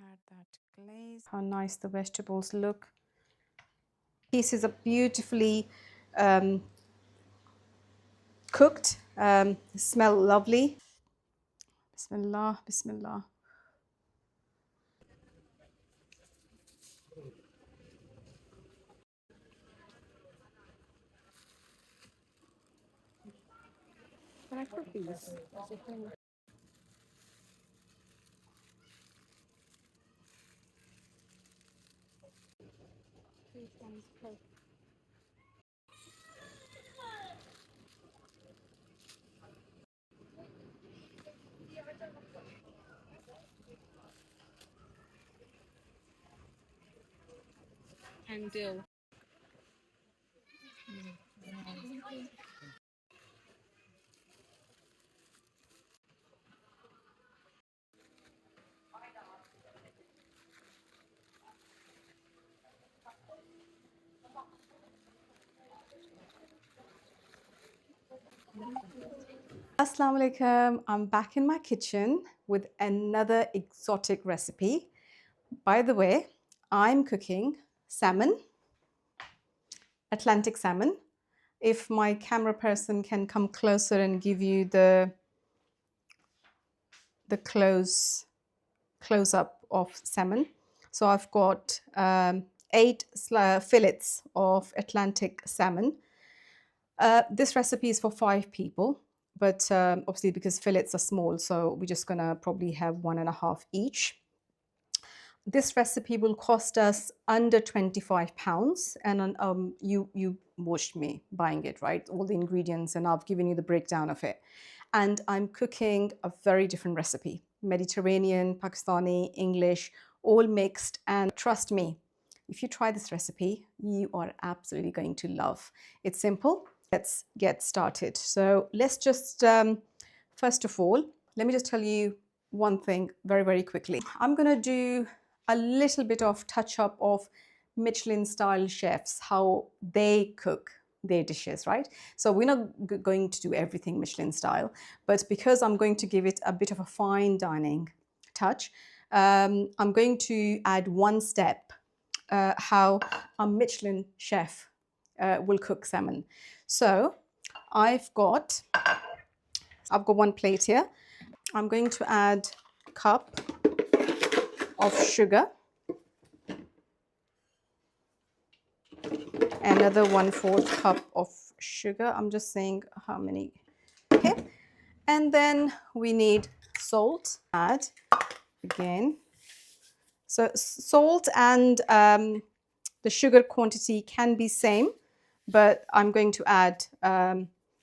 Add that glaze. How nice the vegetables look. Pieces are beautifully cooked. Smell lovely. Bismillah, bismillah. Can I cook these? And dill. Assalamu alaikum. I'm back in my kitchen with another exotic recipe. By the way, I'm cooking salmon, Atlantic salmon. If my camera person can come closer and give you the close up of salmon. So I've got 8 fillets of Atlantic salmon. This recipe is for 5 people, but obviously because fillets are small, so we're just gonna probably have 1.5 each. This recipe will cost us under £25, and you watched me buying it, right? All the ingredients, and I've given you the breakdown of it. And I'm cooking a very different recipe: Mediterranean, Pakistani, English, all mixed. And trust me, if you try this recipe, you are absolutely going to love. It's simple. Let's get started. So let's just, first of all, let me just tell you one thing very, very quickly. I'm going to do a little bit of touch up of Michelin style chefs, how they cook their dishes, right? So we're not going to do everything Michelin style, but because I'm going to give it a bit of a fine dining touch, I'm going to add one step how a Michelin chef will cook salmon. So I've got one plate here. I'm going to add a cup of sugar, another 1/4 cup of sugar. I'm just saying how many, okay? And then we need salt, add again. So salt and the sugar quantity can be same, but I'm going to add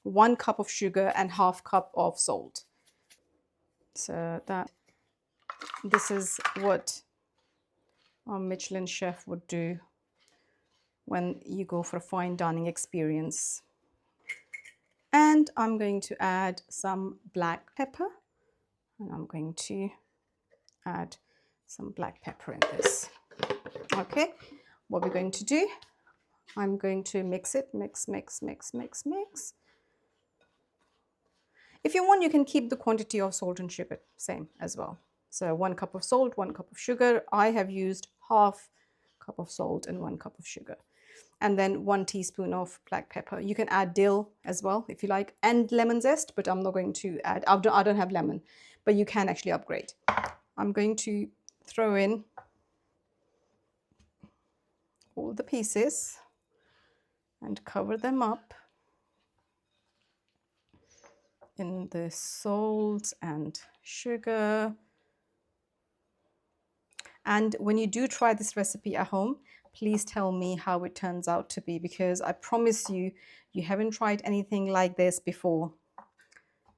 1 cup of sugar and 1/2 cup of salt. So this is what our Michelin chef would do when you go for a fine dining experience. And I'm going to add some black pepper, and I'm going to add some black pepper in this. Okay, what we're going to do, I'm going to mix it, mix. If you want, you can keep the quantity of salt and sugar same as well. So 1 cup of salt, 1 cup of sugar. I have used 1/2 cup of salt and 1 cup of sugar. And then 1 teaspoon of black pepper. You can add dill as well if you like, and lemon zest, but I'm not going to add, I don't have lemon, but you can actually upgrade. I'm going to throw in all the pieces and cover them up in the salt and sugar. And when you do try this recipe at home, please tell me how it turns out to be, because I promise you, you haven't tried anything like this before.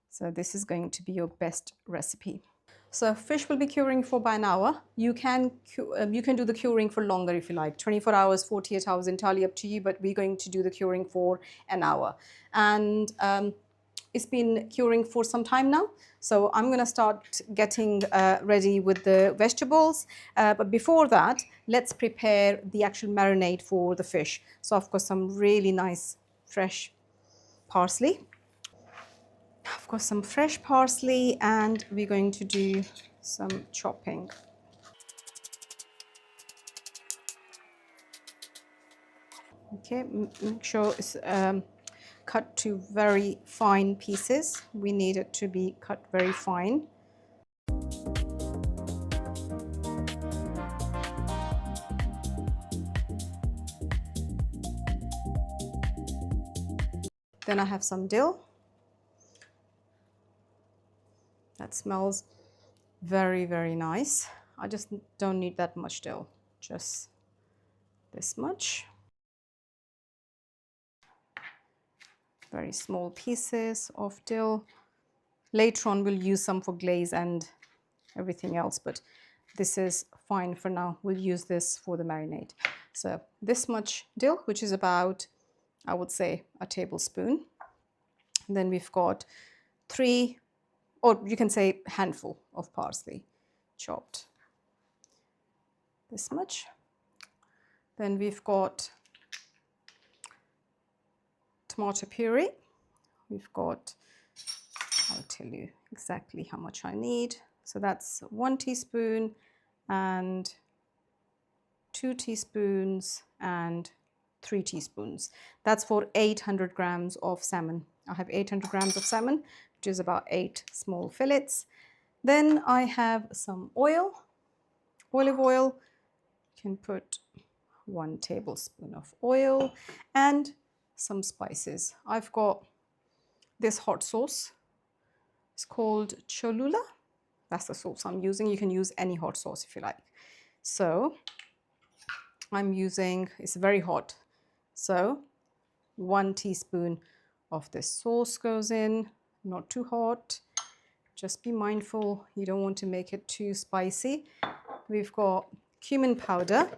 So this is going to be your best recipe. So fish will be curing for about an hour. You can do the curing for longer if you like, 24 hours, 48 hours, entirely up to you, but we're going to do the curing for an hour. And it's been curing for some time now. So I'm going to start getting ready with the vegetables. But before that, let's prepare the actual marinade for the fish. So I've got some really nice fresh parsley. I've got some fresh parsley and we're going to do some chopping. Okay, make sure it's cut to very fine pieces. We need it to be cut very fine. Then I have some dill. That smells very, very nice. I just don't need that much dill, just this much. Very small pieces of dill. Later on, we'll use some for glaze and everything else, but this is fine for now. We'll use this for the marinade. So this much dill, which is about, I would say, a tablespoon. Then we've got 3, or you can say handful of parsley chopped. This much. Then we've got tomato puree. We've got, I'll tell you exactly how much I need. So that's 1 teaspoon and 2 teaspoons and 3 teaspoons. That's for 800 grams of salmon. I have 800 grams of salmon, which is about 8 small fillets. Then I have some oil, olive oil. You can put 1 tablespoon of oil and some spices. I've got this hot sauce. It's called Cholula. That's the sauce I'm using. You can use any hot sauce if you like. So I'm using, it's very hot. So 1 teaspoon of this sauce goes in, not too hot. Just be mindful, you don't want to make it too spicy. We've got cumin powder.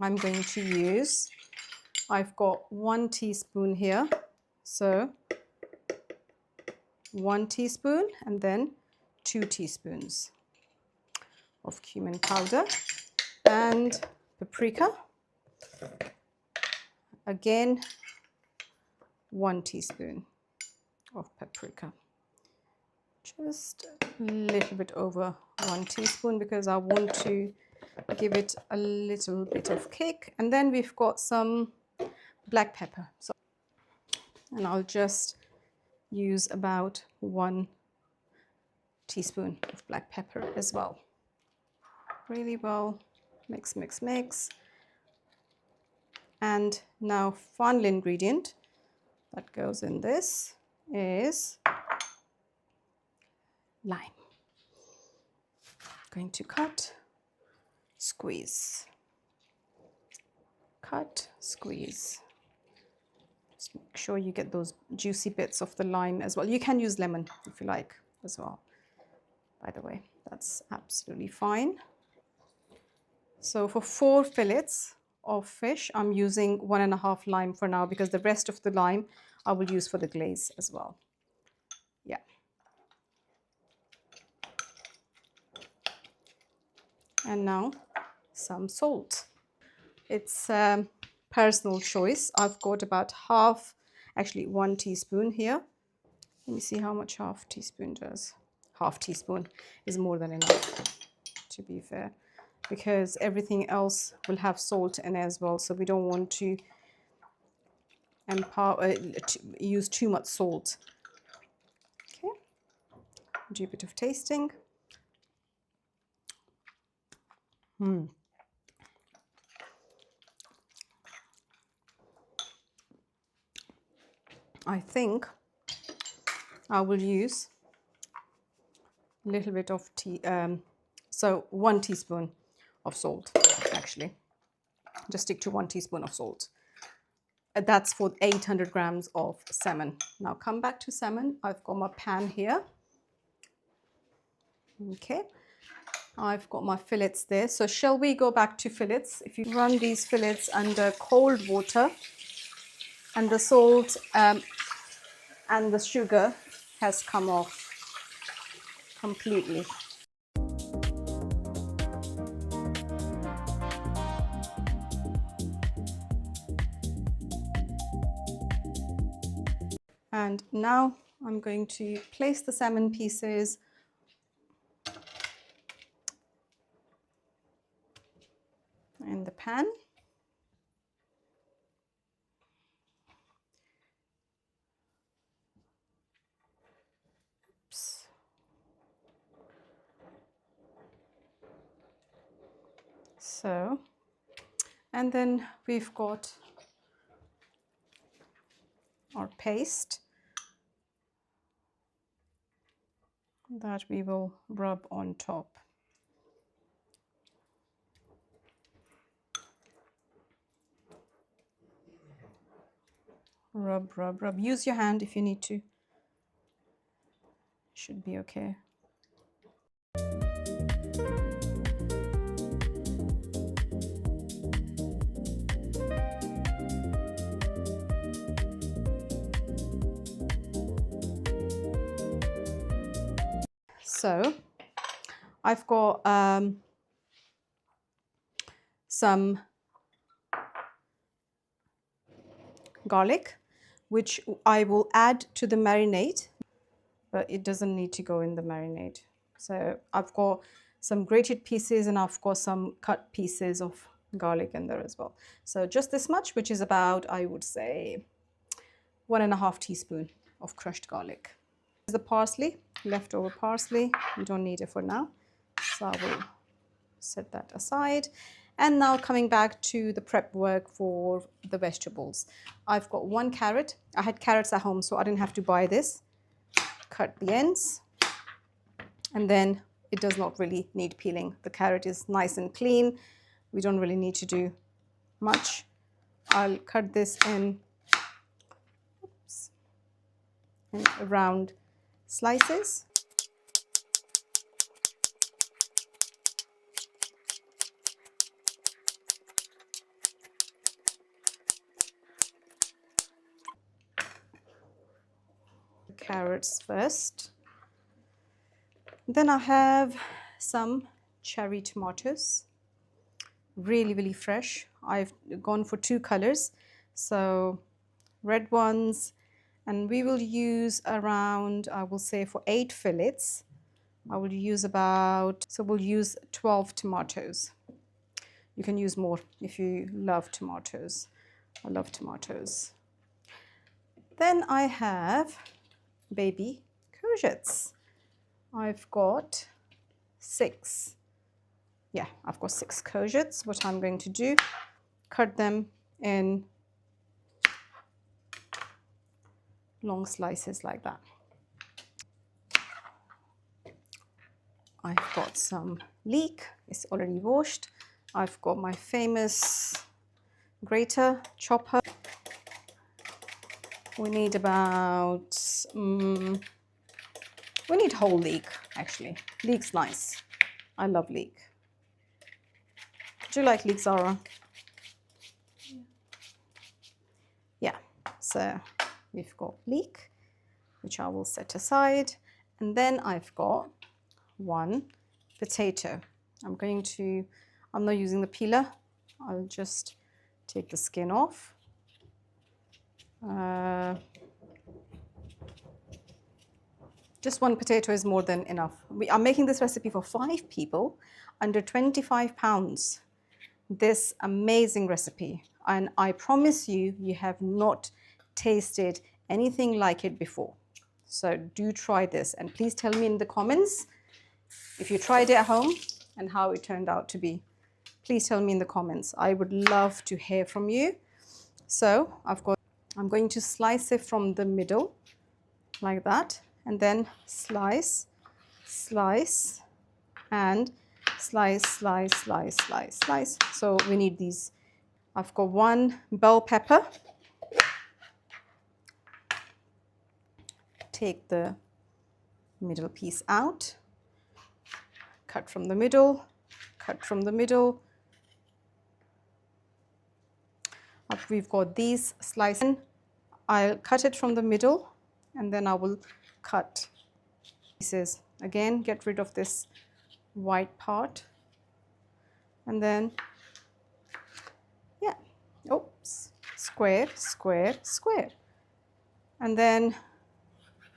I'm going to use, I've got 1 teaspoon here. So 1 teaspoon and then 2 teaspoons of cumin powder and paprika. Again, 1 teaspoon of paprika. Just a little bit over 1 teaspoon because I want to give it a little bit of kick. And then we've got some black pepper. And I'll just use about 1 teaspoon of black pepper as well. Really well, mix, mix, mix. And now final ingredient that goes in this is lime. Going to cut, squeeze, cut, squeeze. Just make sure you get those juicy bits of the lime as well. You can use lemon if you like as well. By the way, that's absolutely fine. So for 4 fillets of fish, I'm using 1.5 lime for now because the rest of the lime I will use for the glaze as well. Yeah. And now some salt. It's personal choice. I've got about half, actually 1 teaspoon here. Let me see how much half teaspoon does. Half teaspoon is more than enough, to be fair, because everything else will have salt in as well. So we don't want to use too much salt. Okay, do a bit of tasting. I think I will use a little bit of so 1 teaspoon of salt, actually. Just stick to 1 teaspoon of salt. That's for 800 grams of salmon. Now come back to salmon. I've got my pan here. Okay, I've got my fillets there. So shall we go back to fillets? If you run these fillets under cold water and the salt and the sugar has come off completely. And now I'm going to place the salmon pieces in the pan. Oops. So, and then we've got our paste that we will rub on top. Rub, rub, rub. Use your hand if you need to. Should be okay. So I've got some garlic, which I will add to the marinade, but it doesn't need to go in the marinade. So I've got some grated pieces and I've got some cut pieces of garlic in there as well. So just this much, which is about, I would say, 1.5 teaspoons of crushed garlic. The parsley, leftover parsley, you don't need it for now. So I will set that aside. And now coming back to the prep work for the vegetables. I've got 1 carrot. I had carrots at home, so I didn't have to buy this. Cut the ends. And then it does not really need peeling. The carrot is nice and clean. We don't really need to do much. I'll cut this in round slices. Carrots first. Then I have some cherry tomatoes, really, really fresh. I've gone for 2 colors, so red ones, and we will use around, I will say for 8 fillets, I will use about, so we'll use 12 tomatoes. You can use more if you love tomatoes. I love tomatoes. Then I have baby courgettes. I've got 6. Yeah, I've got 6 courgettes. What I'm going to do, cut them in long slices like that. I've got some leek, it's already washed. I've got my famous grater, chopper. We need about, we need whole leek actually. Leek's nice. I love leek. Do you like leek, Zara? Yeah, so we've got leek, which I will set aside. And then I've got 1 potato. I'm not using the peeler. I'll just take the skin off. Just 1 potato is more than enough. We are making this recipe for 5 people, under 25 pounds. This amazing recipe, and I promise you, you have not tasted anything like it before. So do try this, and please tell me in the comments if you tried it at home and how it turned out to be. Please tell me in the comments. I would love to hear from you. So I'm going to slice it from the middle like that, and then slice, slice, and slice, slice, slice, slice, slice. So we need these. I've got 1 bell pepper. Take the middle piece out. Cut from the middle, cut from the middle. We've got these slices. I'll cut it from the middle, and then I will cut pieces. Again, get rid of this white part. And then, yeah, oops, square, square, square. And then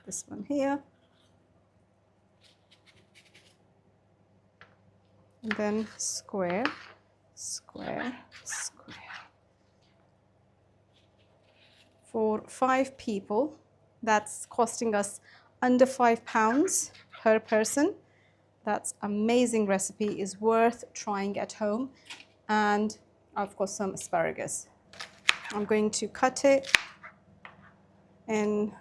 this one here. And then square, square, square. For 5 people, that's costing us under £5 per person. That's amazing recipe, is worth trying at home. And I've got some asparagus. I'm going to cut it in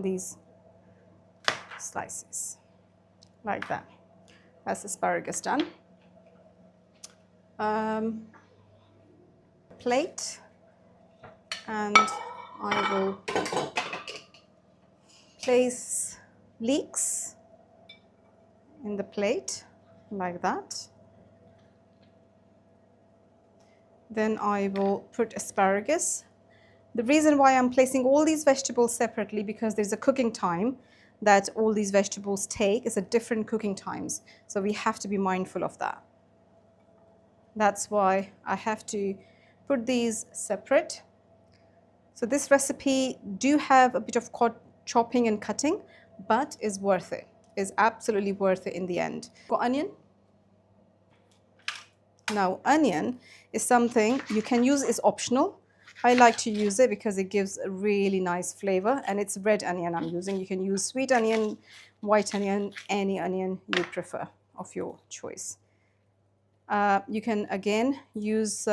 these slices, like that. That's asparagus done. Plate, and I will place leeks in the plate, like that. Then I will put asparagus. The reason why I'm placing all these vegetables separately, because there's a cooking time that all these vegetables take. It's a different cooking times, so we have to be mindful of that. That's why I have to put these separate. So this recipe do have a bit of chopping and cutting, but is worth it. Is absolutely worth it in the end. Got onion. Now onion is something you can use, is optional. I like to use it because it gives a really nice flavor, and it's red onion I'm using. You can use sweet onion, white onion, any onion you prefer of your choice. You can again use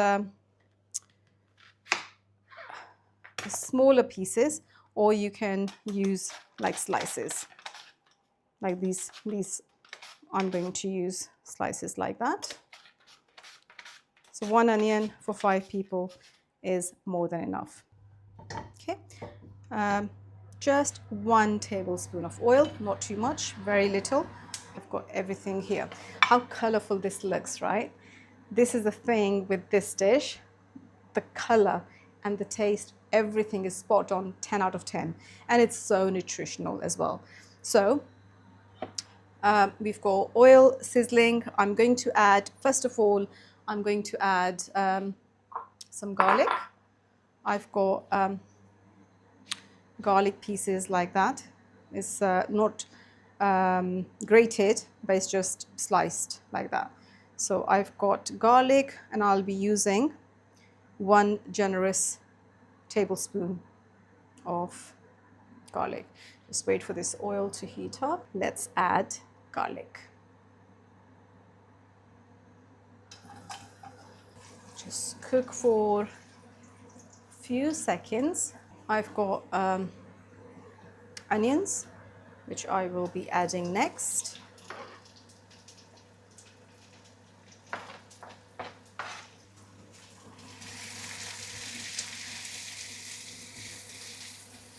smaller pieces, or you can use like slices, like these. I'm going to use slices like that. So 1 onion for 5 people is more than enough. Okay, just 1 tablespoon of oil, not too much, very little. I've got everything here. How colorful this looks, right? This is the thing with this dish. The color and the taste, everything is spot on, 10 out of 10. And it's so nutritional as well. So we've got oil sizzling. I'm going to add, first of all, I'm going to add some garlic. I've got garlic pieces like that. It's not grated, but it's just sliced like that. So I've got garlic, and I'll be using 1 generous tablespoon of garlic. Just wait for this oil to heat up. Let's add garlic. Just cook for a few seconds. I've got onions, which I will be adding next.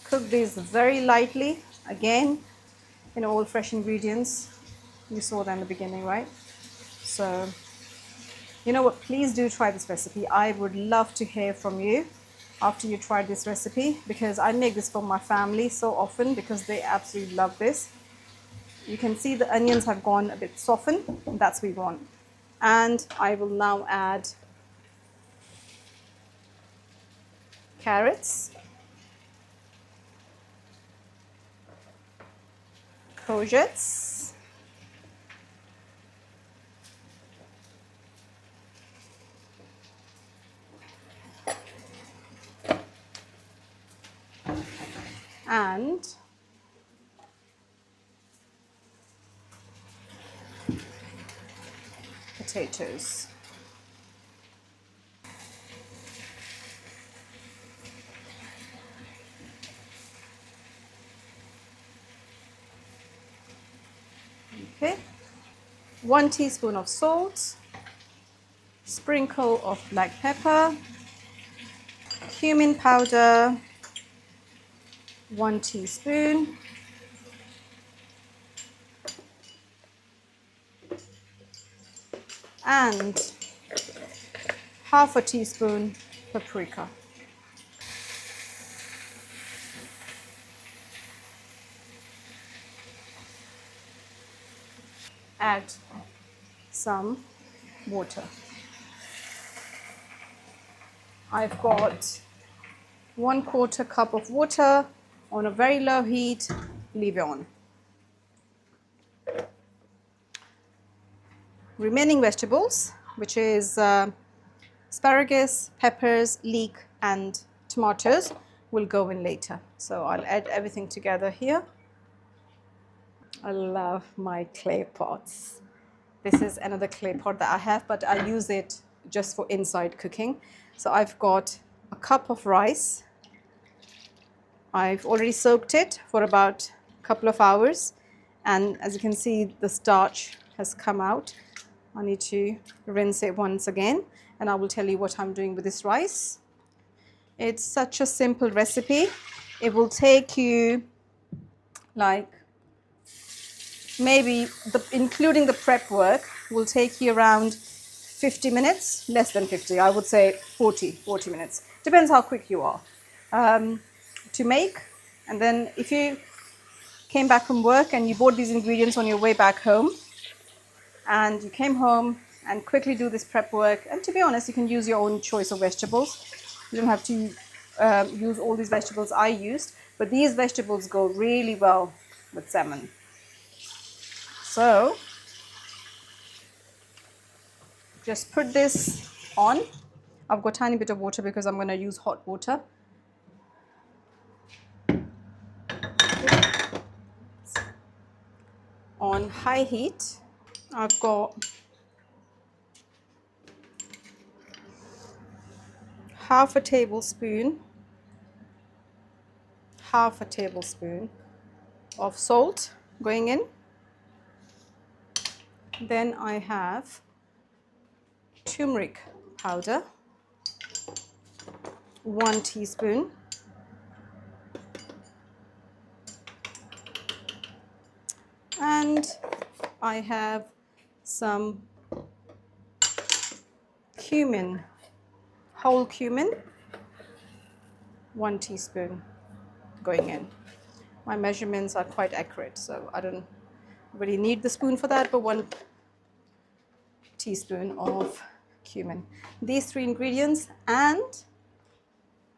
Cook these very lightly, again, all fresh ingredients. You saw that in the beginning, right? So, you know what, please do try this recipe. I would love to hear from you after you try this recipe, because I make this for my family so often because they absolutely love this. You can see the onions have gone a bit softened, and that's what we want. And I will now add carrots, courgettes, and potatoes. Okay, 1 teaspoon of salt, sprinkle of black pepper, cumin powder, 1 teaspoon, and half a teaspoon paprika. Add some water. I've got 1/4 cup of water on a very low heat. Leave it on. Remaining vegetables, which is asparagus, peppers, leek and tomatoes, will go in later. So I'll add everything together here. I love my clay pots. This is another clay pot that I have, but I use it just for inside cooking. So I've got a cup of rice. I've already soaked it for about a couple of hours, and as you can see, the starch has come out. I need to rinse it once again, and I will tell you what I'm doing with this rice. It's such a simple recipe. It will take you like maybe including the prep work will take you around 50 minutes, less than 50, I would say 40 minutes. Depends how quick you are to make. And then if you came back from work and you bought these ingredients on your way back home, and you came home and quickly do this prep work, and to be honest, you can use your own choice of vegetables. You don't have to use all these vegetables I used, but these vegetables go really well with salmon. So just put this on. I've got a tiny bit of water because I'm going to use hot water. On high heat, I've got half a tablespoon of salt going in. Then I have turmeric powder, 1 teaspoon. And I have some cumin, whole cumin, 1 teaspoon going in. My measurements are quite accurate, so I don't really need the spoon for that, but 1 teaspoon of cumin. These 3 ingredients and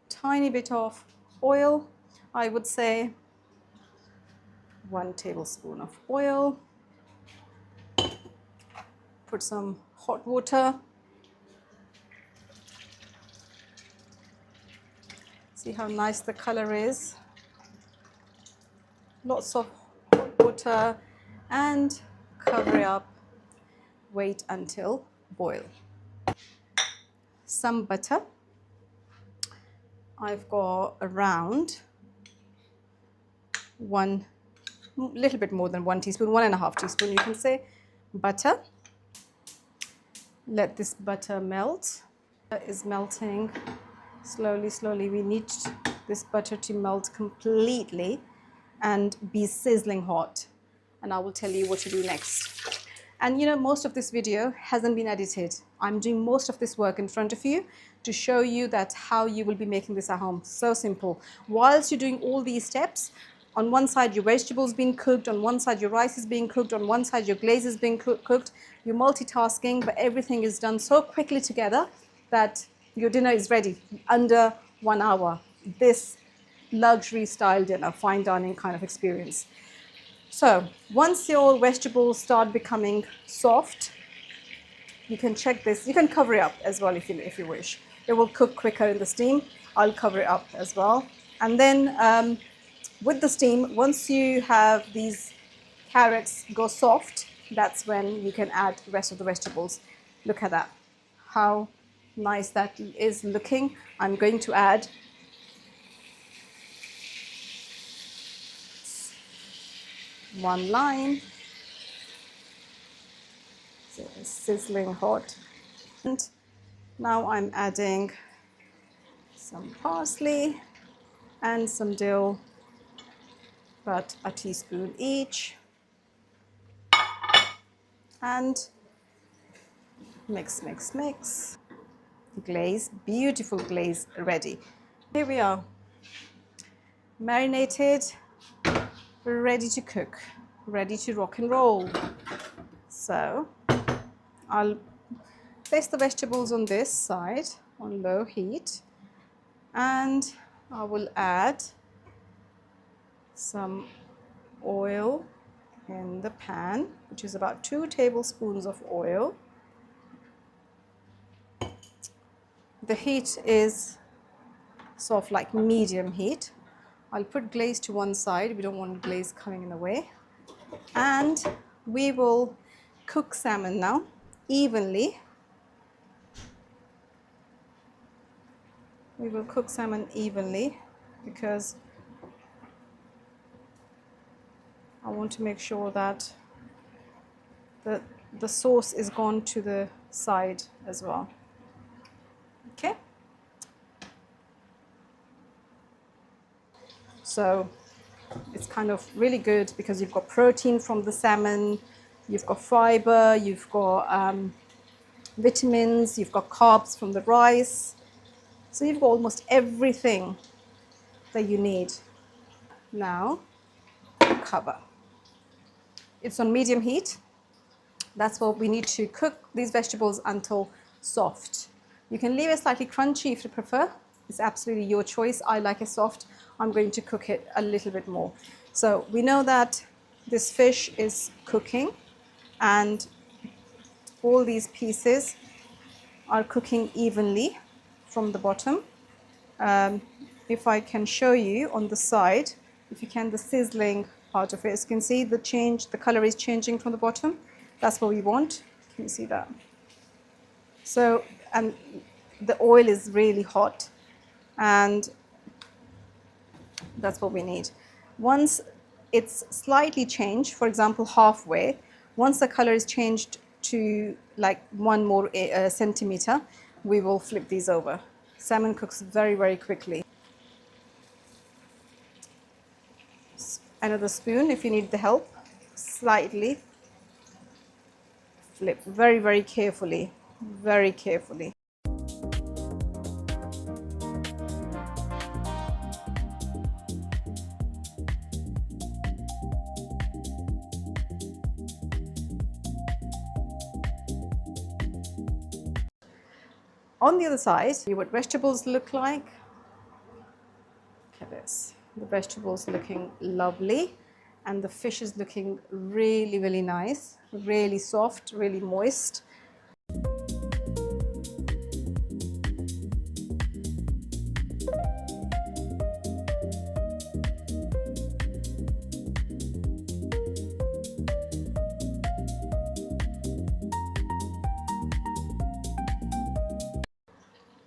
tiny bit of oil, I would say 1 tablespoon of oil. Put some hot water. See how nice the color is. Lots of hot water, and cover it up. Wait until boil. Some butter. I've got around little bit more than 1 teaspoon, 1.5 teaspoon, you can say, butter. Let this butter melt. It is melting slowly, slowly. We need this butter to melt completely and be sizzling hot. And I will tell you what to do next. And you know, most of this video hasn't been edited. I'm doing most of this work in front of you to show you that how you will be making this at home. So simple. Whilst you're doing all these steps, on one side your vegetables being cooked, on one side your rice is being cooked, on one side your glaze is being cooked. You're multitasking, but everything is done so quickly together that your dinner is ready under 1 hour. This luxury style dinner, fine dining kind of experience. So once your vegetables start becoming soft, you can check this. You can cover it up as well if you wish. It will cook quicker in the steam. I'll cover it up as well. And then with the steam, once you have these carrots go soft, that's when you can add the rest of the vegetables. Look at that, how nice that is looking. I'm going to add one lime. So it's sizzling hot. And now I'm adding some parsley and some dill, about a teaspoon each. And mix, mix, mix. Glaze, beautiful glaze ready. Here we are, marinated, ready to cook, ready to rock and roll. So I'll place the vegetables on this side on low heat. And I will add some oil in the pan, which is about 2 tablespoons of oil. The heat is sort of like medium heat. I'll put glaze to one side. We don't want glaze coming in the way. And we will cook salmon now evenly. We will cook salmon evenly because I want to make sure that the sauce is gone to the side as well. Okay. So it's kind of really good because you've got protein from the salmon, you've got fiber, you've got vitamins, you've got carbs from the rice. So you've got almost everything that you need. Now, cover. It's on medium heat. That's what we need to cook these vegetables until soft. You can leave it slightly crunchy if you prefer. It's absolutely your choice. I like it soft. I'm going to cook it a little bit more. So we know that this fish is cooking and all these pieces are cooking evenly from the bottom. If I can show you on the side, if you can, the sizzling part of it, as you can see the color is changing from the bottom. That's what we want. Can you see that? So, and the oil is really hot, and that's what we need. Once it's slightly changed, for example, halfway, once the color is changed to like 1 more centimeter, we will flip these over. Salmon cooks very, very quickly. Another spoon if you need the help. Slightly flip very, very carefully, very carefully. On the other side, see what vegetables look like. Look at this. The vegetables looking lovely, and the fish is looking really, really nice, really soft, really moist.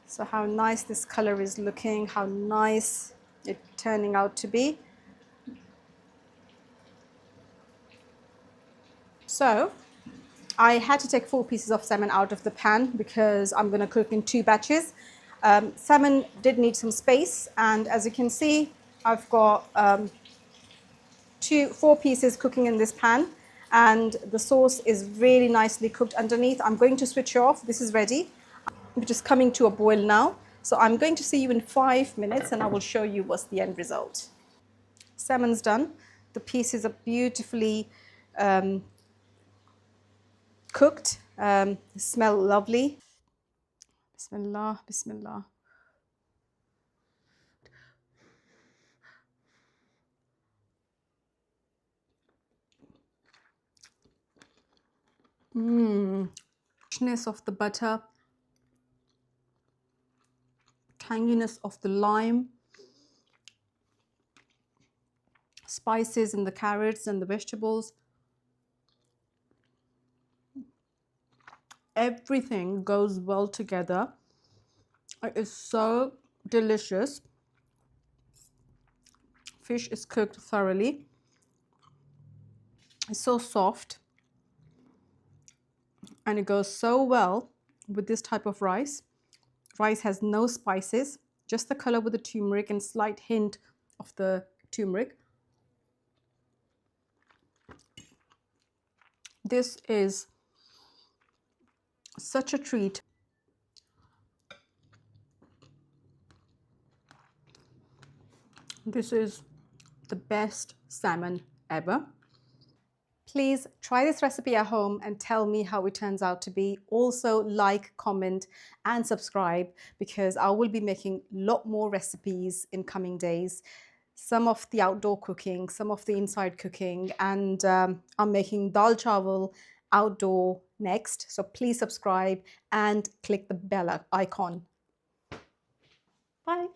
So how nice this color is looking, how nice it's turning out to be. So I had to take 4 pieces of salmon out of the pan because I'm going to cook in 2 batches. Salmon did need some space, and as you can see, I've got 4 pieces cooking in this pan, and the sauce is really nicely cooked underneath. I'm going to switch off. This is ready. Which is coming to a boil now. So I'm going to see you in 5 minutes and I will show you what's the end result. Salmon's done. The pieces are beautifully cooked. Smell lovely. Bismillah, bismillah. Richness of the butter, tanginess of the lime, spices in the carrots and the vegetables. Everything goes well together. It is so delicious. Fish is cooked thoroughly. It's so soft. And it goes so well with this type of rice. Rice has no spices, just the color with the turmeric and slight hint of the turmeric. This is such a treat. This is the best salmon ever. Please try this recipe at home and tell me how it turns out to be. Also like, comment and subscribe, because I will be making a lot more recipes in coming days. Some of the outdoor cooking, some of the inside cooking, and I'm making dal chawal outdoor next. So please subscribe and click the bell icon. Bye.